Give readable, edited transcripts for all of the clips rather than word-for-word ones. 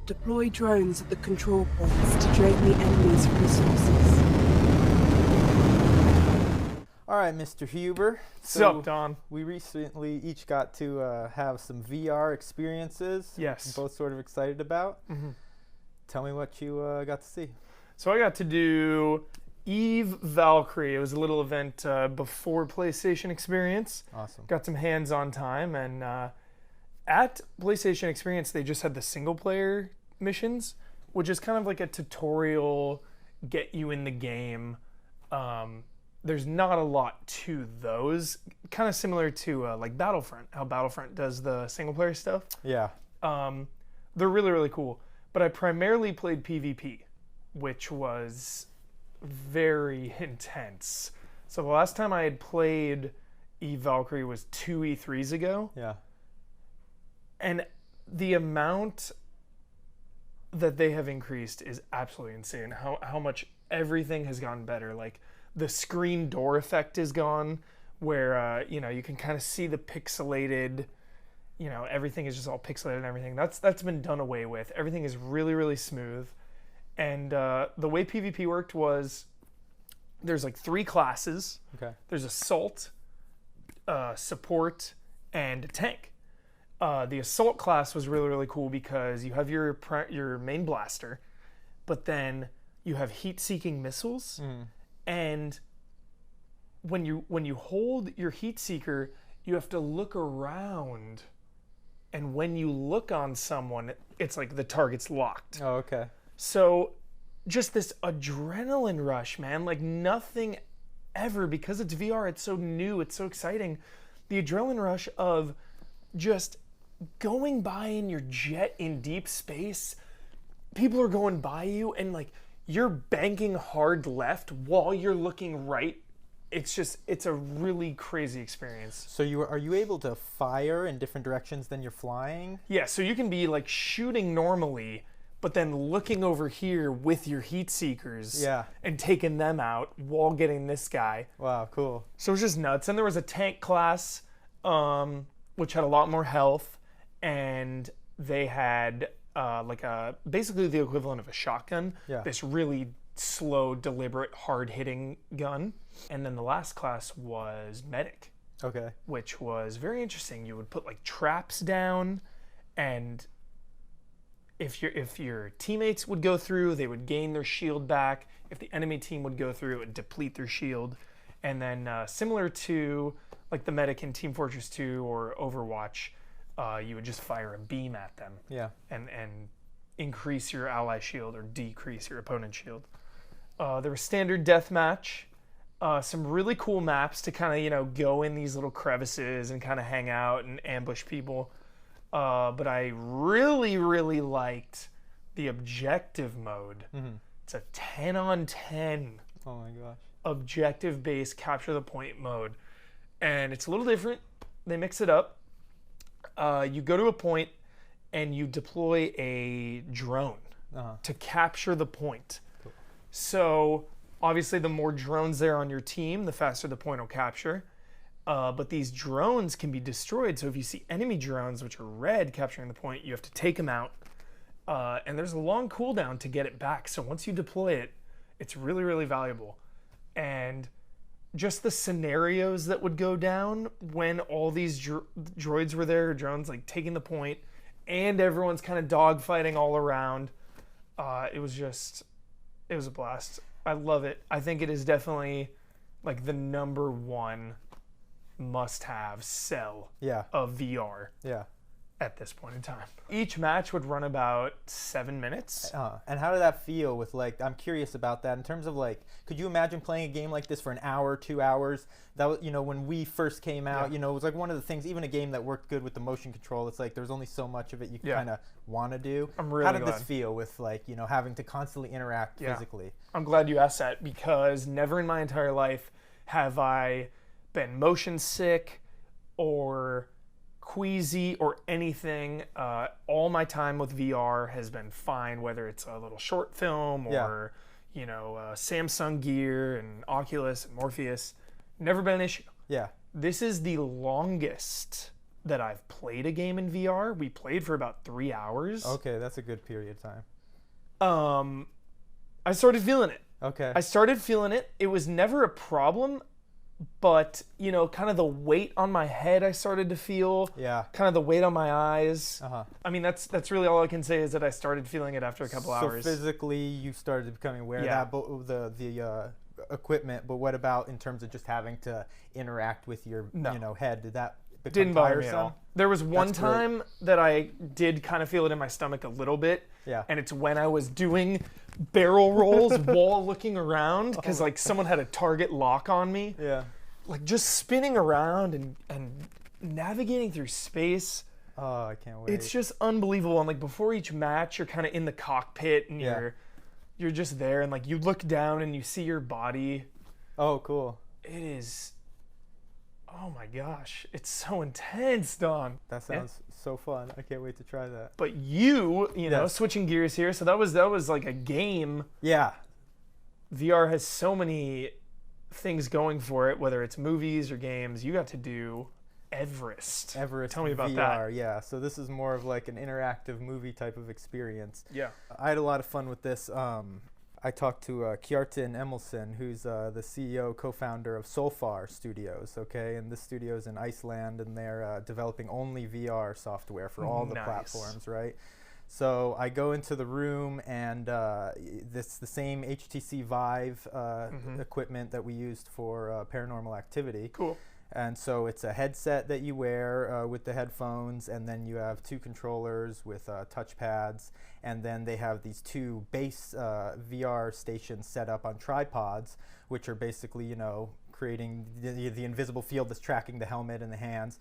Deploy drones at the control points to drain the enemy's resources. All right, Mr. Huber. What's up, Don? We recently each got to have some VR experiences. Yes. We're both sort of excited about. Mm-hmm. Tell me what you got to see. So I got to do EVE Valkyrie. It was a little event before PlayStation Experience. Awesome. Got some hands-on time, and at PlayStation Experience, they just had the single-player missions, which is kind of like a tutorial, get you in the game. There's not a lot to those. Kind of similar to like Battlefront, how Battlefront does the single-player stuff. Yeah. They're really, really cool. But I primarily played PvP, which was very intense. So the last time I had played EVE Valkyrie was 2 E3s ago. Yeah. And the amount that they have increased is absolutely insane. How much everything has gotten better. Like the screen door effect is gone, where you can kind of see the pixelated, everything is just all pixelated and everything. That's been done away with. Everything is really, really smooth. And the way PvP worked was there's like 3 classes. Okay. There's assault, support, and tank. The assault class was really, really cool because you have your main blaster, but then you have heat-seeking missiles, and when you hold your heat seeker, you have to look around, and when you look on someone, it's like the target's locked. Oh, okay. So just this adrenaline rush, man, like nothing ever, because it's VR, it's so new, it's so exciting. The adrenaline rush of just going by in your jet in deep space, people are going by you and like you're banking hard left while you're looking right. It's a really crazy experience. So are you able to fire in different directions than you're flying? Yeah, so you can be like shooting normally, but then looking over here with your heat seekers and taking them out while getting this guy. Wow, cool. So it was just nuts. And there was a tank class, which had a lot more health, and they had basically the equivalent of a shotgun. Yeah. This really slow, deliberate, hard-hitting gun. And then the last class was medic. Okay. Which was very interesting. You would put like traps down, and if your teammates would go through, they would gain their shield back. If the enemy team would go through, it would deplete their shield. And then similar to like the medic in Team Fortress 2 or Overwatch, you would just fire a beam at them. Yeah. And increase your ally shield or decrease your opponent's shield. There was standard deathmatch. Some really cool maps to kind of go in these little crevices and kind of hang out and ambush people. But I really, really liked the objective mode. Mm-hmm. It's a 10 on 10. Oh my gosh. Objective-based capture the point mode. And it's a little different. They mix it up. You go to a point and you deploy a drone to capture the point. Cool. So obviously the more drones there on your team, the faster the point will capture. But these drones can be destroyed. So if you see enemy drones, which are red, capturing the point, you have to take them out. And there's a long cooldown to get it back. So once you deploy it, it's really, really valuable. And just the scenarios that would go down when all these droids were there, or drones, like taking the point, and everyone's kind of dogfighting all around. It was a blast. I love it. I think it is definitely like the number one must-have sell of VR at this point in time. Each match would run about 7 minutes. And how did that feel with I'm curious about that in terms of could you imagine playing a game like this for an hour, 2 hours? That was, when we first came out, it was like one of the things, even a game that worked good with the motion control, it's like there's only so much of it you kind of want to do. I'm really How did glad. this feel with having to constantly interact physically? I'm glad you asked that, because never in my entire life have I been motion sick or queasy or anything. All my time with VR has been fine, whether it's a little short film or Samsung Gear and Oculus and Morpheus. Never been an issue. Yeah. This is the longest that I've played a game in VR. We played for about 3 hours. Okay, that's a good period of time. I started feeling it. Okay. I started feeling it. It was never a problem, but, you know, kind of the weight on my head I started to feel. Yeah. Kind of the weight on my eyes. Uh-huh. I mean, that's really all I can say is that I started feeling it after a couple hours. So physically, you started becoming aware Yeah. of that, but the equipment. But what about in terms of just having to interact with your head? Did that become Didn't bother me tiresome? at all. There was one That's great. time that I did kind of feel it in my stomach a little bit. Yeah. And it's when I was doing barrel rolls while looking around because like someone had a target lock on me. Yeah. Like just spinning around and navigating through space. Oh, I can't wait. It's just unbelievable. And like before each match, you're kind of in the cockpit and you're just there and like you look down and you see your body. Oh, cool. It is. Oh my gosh, it's so intense, Don. That sounds so fun. I can't wait to try that. But you know, switching gears here. So that was like a game. Yeah. VR has so many things going for it, whether it's movies or games. You got to do Everest. Tell me about VR, that. Yeah. So this is more of like an interactive movie type of experience. Yeah. I had a lot of fun with this. I talked to Kjartan Emilsson, who's the CEO, co-founder of Solfar Studios, okay? And this studio is in Iceland, and they're developing only VR software for all the platforms, right? So I go into the room, and the same HTC Vive equipment that we used for Paranormal Activity. Cool. And so it's a headset that you wear with the headphones, and then you have 2 controllers with touchpads, and then they have these 2 base VR stations set up on tripods, which are basically, you know, creating the invisible field that's tracking the helmet and the hands,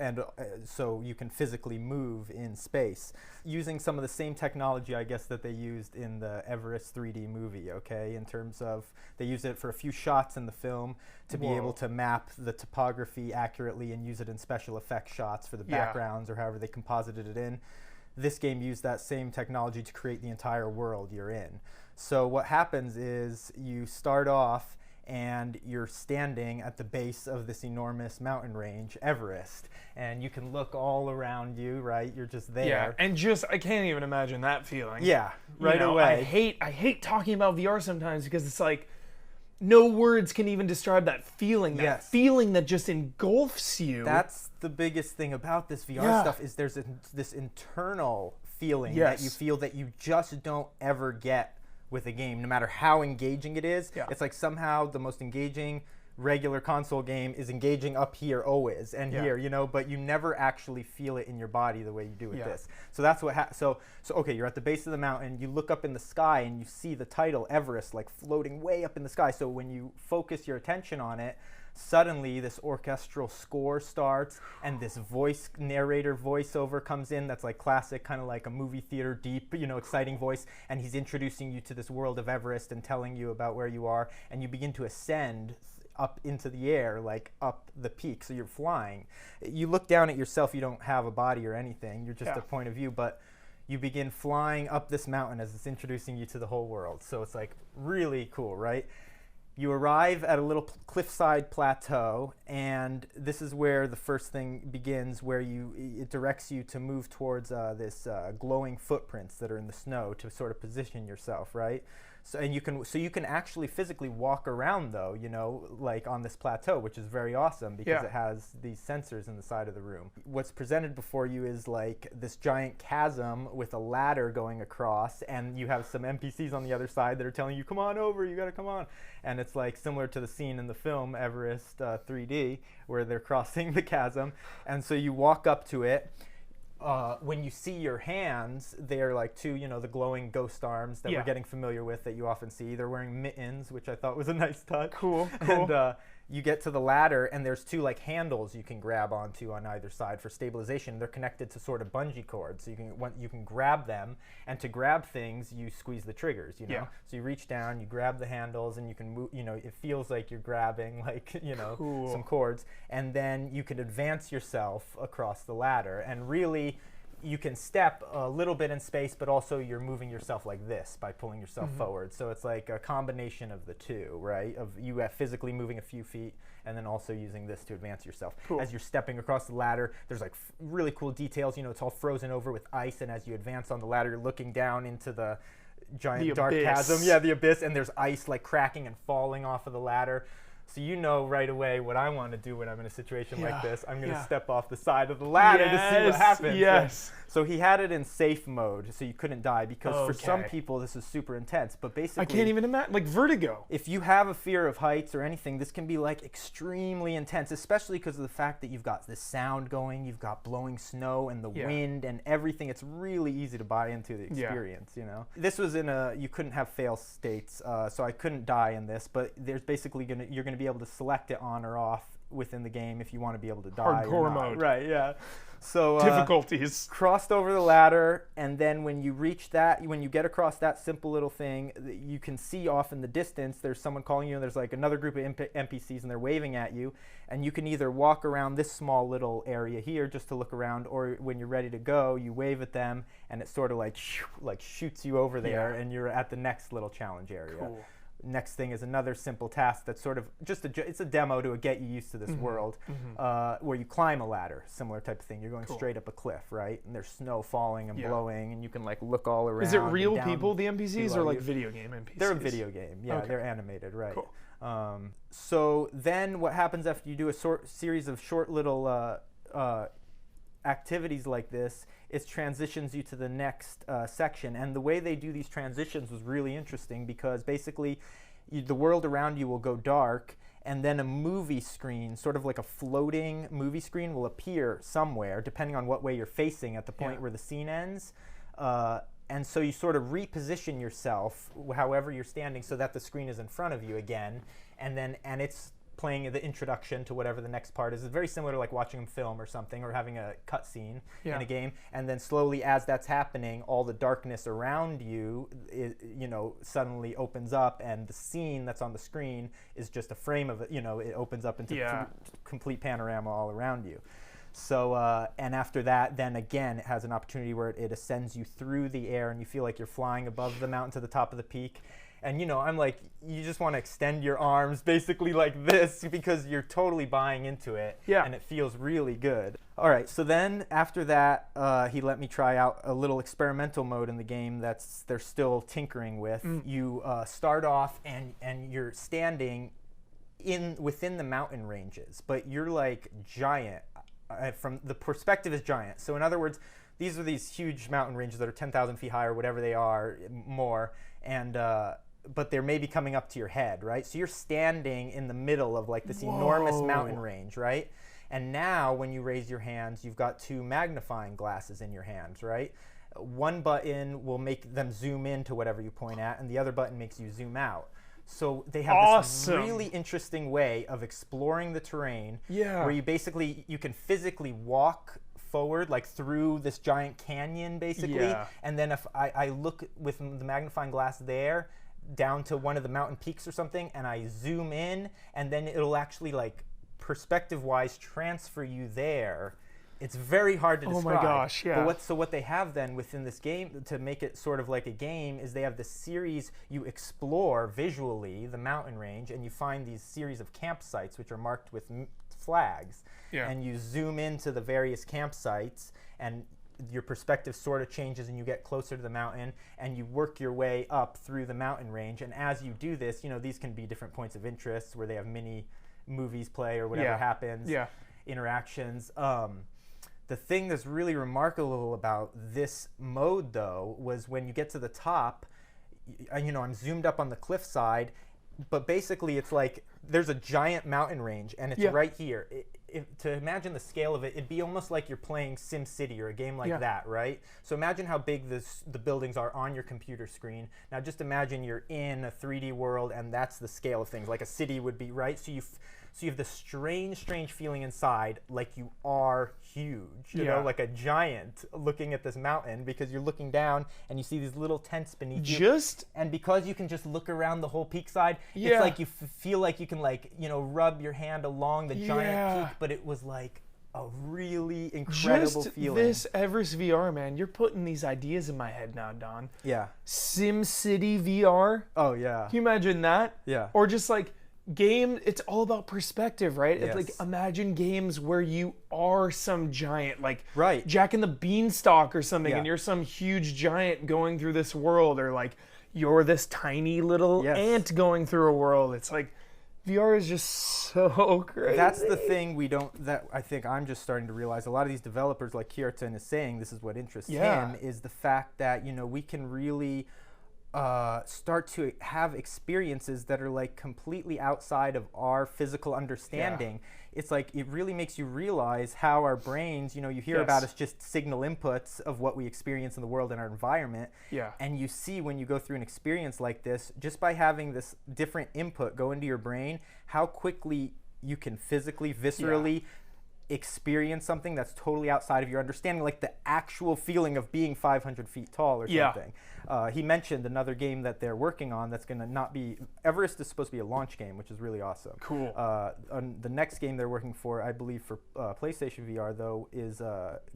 and so you can physically move in space using some of the same technology, I guess, that they used in the Everest 3D movie, okay? In terms of, they use it for a few shots in the film to be able to map the topography accurately and use it in special effects shots for the backgrounds or however they composited it in. This game used that same technology to create the entire world you're in. So what happens is you start off and you're standing at the base of this enormous mountain range, Everest, and you can look all around you, right? You're just there. Yeah, and just I can't even imagine that feeling. Yeah, right You know, away. I hate talking about VR sometimes because it's like no words can even describe that feeling. That feeling that just engulfs you. That's the biggest thing about this VR stuff is there's this internal feeling that you feel that you just don't ever get with a game, no matter how engaging it is. It's like somehow the most engaging regular console game is engaging up here always and here, you know, but you never actually feel it in your body the way you do with this. So that's what so okay, you're at the base of the mountain, you look up in the sky and you see the title Everest like floating way up in the sky. So when you focus your attention on it, suddenly this orchestral score starts and this narrator voiceover comes in that's like classic, kind of like a movie theater deep, you know, exciting voice, and he's introducing you to this world of Everest and telling you about where you are, and you begin to ascend up into the air, like up the peak, so you're flying. You look down at yourself, you don't have a body or anything, you're just a point of view, but you begin flying up this mountain as it's introducing you to the whole world. So it's like really cool, right? You arrive at a little cliffside plateau, and this is where the first thing begins, where it directs you to move towards this glowing footprints that are in the snow to sort of position yourself, right? So you can actually physically walk around, though, you know, like on this plateau, which is very awesome because it has these sensors in the side of the room. What's presented before you is like this giant chasm with a ladder going across, and you have some NPCs on the other side that are telling you, come on over, you gotta come on. And it's like similar to the scene in the film Everest 3D where they're crossing the chasm. And so you walk up to it. When you see your hands, they're like 2, you know, the glowing ghost arms that we're getting familiar with that you often see. They're wearing mittens, which I thought was a nice touch. Cool. And you get to the ladder, and there's 2 like handles you can grab onto on either side for stabilization. They're connected to sort of bungee cords, so you can grab them. And to grab things, you squeeze the triggers, you know. So you reach down, you grab the handles, and you can move. You know, it feels like you're grabbing like, you know, some cords, and then you can advance yourself across the ladder. And really, you can step a little bit in space, but also you're moving yourself like this by pulling yourself forward. So it's like a combination of the two, right? Of you physically moving a few feet and then also using this to advance yourself. Cool. As you're stepping across the ladder, there's like really cool details. You know, it's all frozen over with ice, and as you advance on the ladder, you're looking down into the giant dark chasm. Yeah, the abyss, and there's ice like cracking and falling off of the ladder. So you know right away what I want to do when I'm in a situation like this. I'm going to step off the side of the ladder to see what happens. Yes. So he had it in safe mode, so you couldn't die, because for some people this is super intense. But basically, I can't even imagine, like vertigo. If you have a fear of heights or anything, this can be like extremely intense, especially because of the fact that you've got this sound going, you've got blowing snow and the wind and everything. It's really easy to buy into the experience, you know. This was in you couldn't have fail states, so I couldn't die in this, but there's basically you're gonna be able to select it on or off within the game if you want to be able to die. Hardcore mode. Right, yeah. So difficulties. Crossed over the ladder, and then when you reach that, when you get across that simple little thing, you can see off in the distance there's someone calling you, and there's like another group of NPCs, and they're waving at you, and you can either walk around this small little area here just to look around, or when you're ready to go, you wave at them, and it sort of like shoots you over there, and you're at the next little challenge area. Cool. Next thing is another simple task that's sort of just it's a demo to get you used to this world, where you climb a ladder, similar type of thing. You're going straight up a cliff, right? And there's snow falling and blowing, and you can like look all around. Is it real people, the NPCs, or like video game NPCs? They're a video game, yeah. Okay. They're animated, right? Cool. So then what happens after you do a series of short little activities like this, it transitions you to the next section. And the way they do these transitions was really interesting, because basically the world around you will go dark, and then a movie screen, sort of like a floating movie screen, will appear somewhere depending on what way you're facing at the point where the scene ends. And so you sort of reposition yourself however you're standing so that the screen is in front of you again, and it's playing the introduction to whatever the next part is. It's very similar to like watching a film or something, or having a cutscene in a game. And then slowly, as that's happening, all the darkness around you, suddenly opens up, and the scene that's on the screen is just a frame of it. You know, it opens up into complete panorama all around you. So, and after that, then again, it has an opportunity where it ascends you through the air, and you feel like you're flying above the mountain to the top of the peak. And, you know, I'm like, you just want to extend your arms basically like this, because you're totally buying into it. Yeah. And it feels really good. All right, so then after that, he let me try out a little experimental mode in the game they're still tinkering with. You start off, and you're standing within the mountain ranges, but you're like giant. From the perspective is giant. So in other words, these are these huge mountain ranges that are 10,000 feet high or whatever they are, more, and but they're maybe coming up to your head, right? So you're standing in the middle of like this enormous mountain range, right? And now when you raise your hands, you've got two magnifying glasses in your hands, right? One button will make them zoom into whatever you point at, and the other button makes you zoom out. So they have this really interesting way of exploring the terrain, where you can physically walk forward, like through this giant canyon, basically. And then if I look with the magnifying glass there down to one of the mountain peaks or something, and I zoom in, and then it'll actually like perspective-wise transfer you there. It's very hard to describe. Oh my gosh, yeah. But what they have then within this game, to make it sort of like a game, is they have this series, you explore visually the mountain range, and you find these series of campsites which are marked with flags. And you zoom into the various campsites, and your perspective sort of changes, and you get closer to the mountain, and you work your way up through the mountain range. And as you do this, you know, these can be different points of interest where they have mini movies play or whatever happens, interactions. The thing that's really remarkable about this mode, though, was when you get to the top, you know, I'm zoomed up on the cliffside, but basically it's like there's a giant mountain range, and it's right here. To imagine the scale of it, it'd be almost like you're playing SimCity or a game like that, right? So imagine how big the buildings are on your computer screen. Now just imagine you're in a 3D world, and that's the scale of things, like a city would be, right? So you have this strange feeling inside, like you are huge, you know, like a giant looking at this mountain, because you're looking down and you see these little tents beneath you. And because you can just look around the whole peak side, it's like you feel like you can, like, you know, rub your hand along the giant peak, but it was like a really incredible Just feeling. this Everest VR, man. You're putting these ideas in my head now, Don. Yeah. SimCity VR. Oh yeah. Can you imagine that? Yeah. Or just like game, it's all about perspective, right? It's Yes. like imagine games where you are some giant, like Right. Jack and the Beanstalk or something, Yeah. and you're some huge giant going through this world, or like you're this tiny little Yes. ant going through a world. It's like VR is just so crazy. That's the thing that I think I'm just starting to realize. A lot of these developers, like Kierton is saying, this is what interests him, is the fact that, we can really start to have experiences that are like completely outside of our physical understanding. It's like it really makes you realize how our brains, you hear about us just signal inputs of what we experience in the world and our environment. Yeah. And you see when you go through an experience like this, just by having this different input go into your brain, how quickly you can physically, viscerally experience something that's totally outside of your understanding, like the actual feeling of being 500 feet tall or something. He mentioned another game that they're working on that's going to not be, Everest is supposed to be a launch game, which is really awesome. Cool. The next game they're working for, I believe for PlayStation VR though, is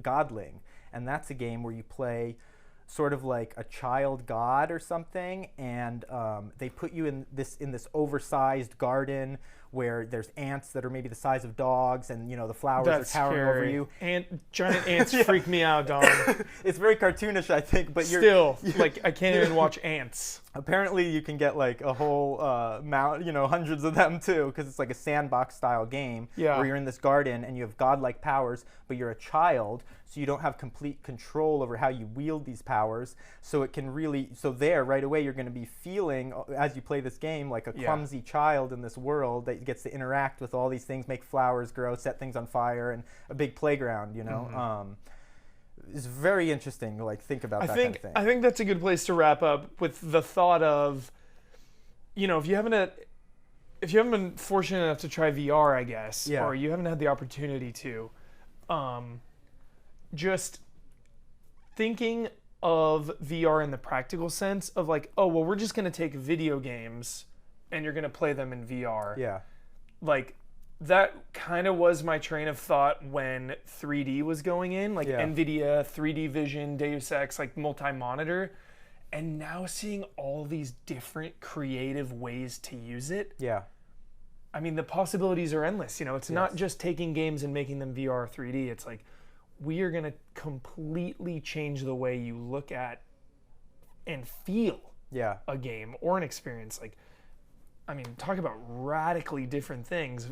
Godling. And that's a game where you play sort of like a child god or something, and they put you in this oversized garden where there's ants that are maybe the size of dogs, and the flowers That's are towering over scary. you. Giant ants freak me out, Don. It's very cartoonish, I think, but Still, like I can't even watch ants. Apparently you can get like a whole hundreds of them too, because it's like a sandbox style game where you're in this garden and you have godlike powers, but you're a child, so you don't have complete control over how you wield these powers. So it can really, there right away you're going to be feeling, as you play this game, like a clumsy child in this world that gets to interact with all these things, make flowers grow, set things on fire, and a big playground, It's very interesting to like think about that kind of thing. I think that's a good place to wrap up with the thought of, if you haven't been fortunate enough to try VR, I guess, or you haven't had the opportunity to, just thinking of VR in the practical sense of like, oh, well, we're just going to take video games and you're going to play them in VR. Yeah. Like, that kind of was my train of thought when 3D was going in, like NVIDIA, 3D Vision, Deus Ex, like multi-monitor. And now seeing all these different creative ways to use it. Yeah. I mean, the possibilities are endless. It's not just taking games and making them VR 3D. It's like, we are going to completely change the way you look at and feel a game or an experience. Like, I mean, talk about radically different things.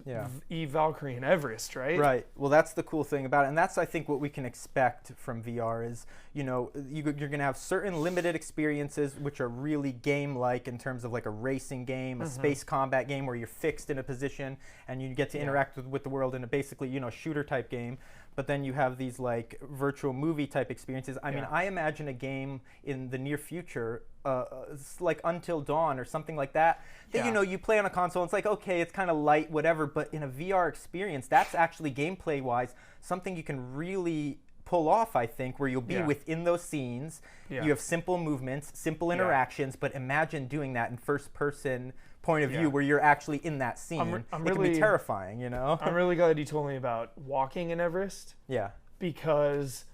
EVE Valkyrie and Everest, right? Right. Well, that's the cool thing about it. And that's, I think, what we can expect from VR is, you're going to have certain limited experiences which are really game-like in terms of like a racing game, a space combat game where you're fixed in a position and you get to interact with the world in a basically, shooter-type game. But then you have these like virtual movie-type experiences. I mean, I imagine a game in the near future, like Until Dawn or something like that, you play on a console, and it's like, okay, it's kind of light, whatever, but in a VR experience, that's actually gameplay-wise something you can really pull off, I think, where you'll be within those scenes. You have simple movements, simple interactions, but imagine doing that in first-person point of view where you're actually in that scene. It can be terrifying, I'm really glad you told me about walking in Everest. Yeah. Because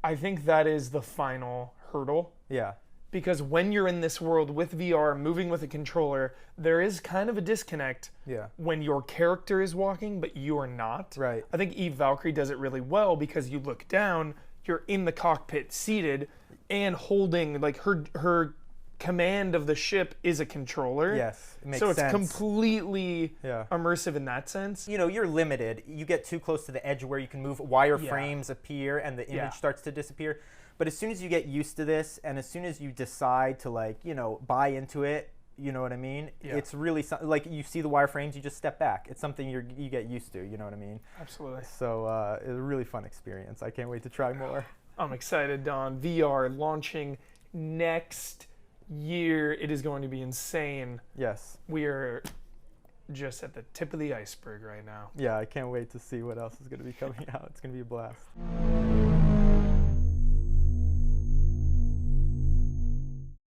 I think that is the final hurdle. Yeah. Because when you're in this world with VR, moving with a controller, there is kind of a disconnect when your character is walking, but you are not. Right. I think EVE Valkyrie does it really well because you look down, you're in the cockpit seated and holding, like her command of the ship is a controller. Yes, it makes sense. So it's sense. Completely immersive in that sense. You're limited. You get too close to the edge where you can move, wireframes appear and the image starts to disappear. But as soon as you get used to this, and as soon as you decide to like, buy into it, you know what I mean? Yeah. It's really like you see the wireframes, you just step back. It's something you get used to, you know what I mean? Absolutely. So it's a really fun experience. I can't wait to try more. I'm excited, Don. VR launching next year. It is going to be insane. Yes. We are just at the tip of the iceberg right now. Yeah, I can't wait to see what else is going to be coming out. It's going to be a blast.